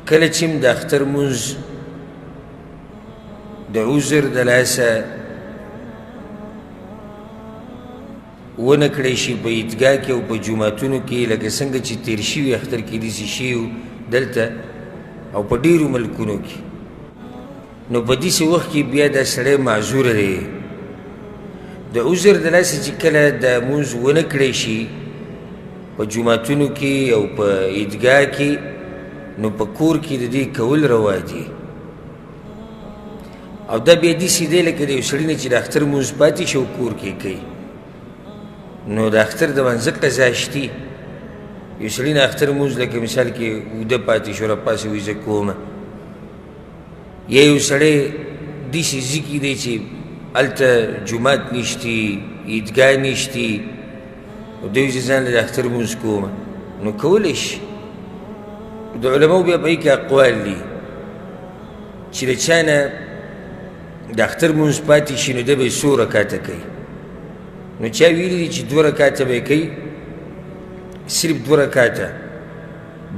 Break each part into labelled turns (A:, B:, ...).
A: کله چې د اختر مونځ د عذر د لاسه ونه کړی شي په عیدګاه کې او په جوماتونو کې لکه څنګه چې تېر شوي اختر کې داسې شوي دلته او په ډېرو ملکونو کې، نو په داسې وخت کې بیا دا سړی معذوره دی. د عذر د لاسه چې کله دا مونځ ونه کړی شي په جوماتونو کې او په عیدګاه کې، نو په کور کې د دې کول روا دي. او دا بیا داسې دی لکه د یو سړي نه چې د اختر مونځ پاتې شي او کور کې کوي، نو د اختر د منځه قضا شتي. یو سړي نه اختر مونځ لکه مثال کې اوده پاتې شو، راپاسې وایي زه کومه، یا یو سړی داسې ځای کې دی چې هلته جومات نشتي، عیدګاه نشتي، او دی وایي زه ځان له د اختر مونځ کومه، نو کولی شي. د علماو بیا په هغې کې اقوال دي چې د چا نه د اختر مونځ پاتې شي نو ده به یې څو رکاته کوي. نو چا ویلي دي چې 2 رکاته به یې کوي، صرف 2 رکاته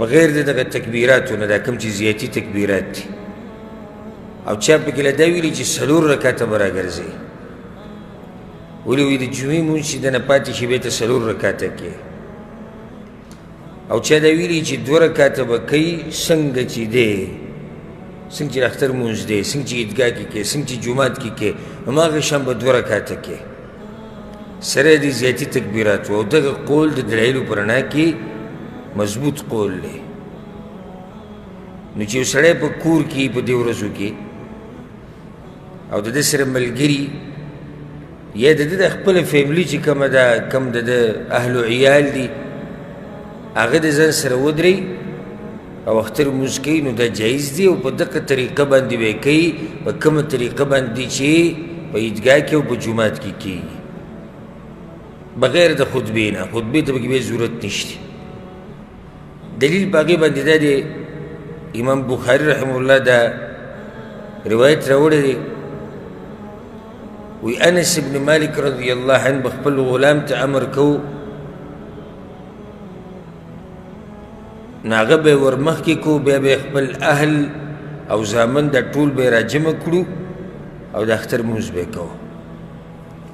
A: بغیر د دغه تکبیراتو نه، دا کوم چې زیاتي تکبیرات دي. او چا پکې له دا ویلي چې 4 رکاته به راګرځوي. ولې وایي د جمعې مونځ چې دنه پاتې شي بیا ته 4 رکاته کوي. او چا دا ویلي چې 2 رکاته به کوي څنګه چې دی، څنګه چې د اختر مونځ دی، څنګه چې عیدګاه کې کوي، څنګه چې جومات کې کوي، هماغه شان به 2 رکاته کوي سره د زیاتي تکبیراتو. او دغه قول د دلایلو په رڼا کې مضبوط قول دی. نو چې یو سړی په کور کې په دې ورځو کې او د ده سره ملګري یا د ده د خپله فیملي چې کومه ده، کوم د ده اهل و عیال دي، هغه د ځان سره ودرئ او اختر مونځ کوي، نو دا جایز دی. او په دغه طریقه باندې به یې کوي، په کومه طریقه باندې چې په عیدګاه کې او په جومات کې کېږي، بغیر د خطبې نه. خطبې ته پکې بیا ضرورت نشته. دلیل په هغې باندې دا دی، امام بخاري رحمه الله دا روایت راوړی دی، وی انس ابن مالک رضی الله عنه بخپل غلام ته امر کو، نو هغه به یې ور مخکې کو، بیا به خپل اهل او زامن دا ټول به یې راجمع کړو او د اختر مونځ به یې کوو،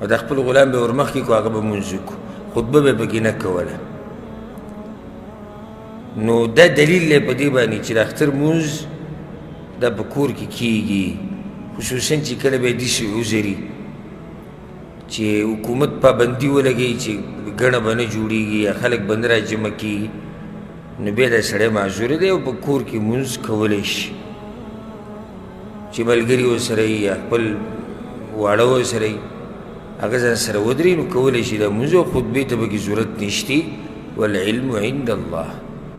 A: او د خپل غلام به یې ور مخکې کو، هغه به مونځ وکړو، خطبه به یې پکې نه کوله. نو دا دلیل دی په دې باندې چې د اختر مونځ دا په کور کې کېږي، خصوصا چې کله به یې داسې عذر چې حکومت پابندي ولګوي چې ګڼه به نه جوړېږي یا خلک به نه راجمع کېږي، نو بیا دا سړی معذور دی او په کور کې مونځ کولی شي. چې ملګري ورسره وي یا خپل واړه ورسره وي، هغه ځان سره ودرېږي، نو کولی شي دا مونځ او خطبې ته پکې ضرورت نشته. والعلم عند الله.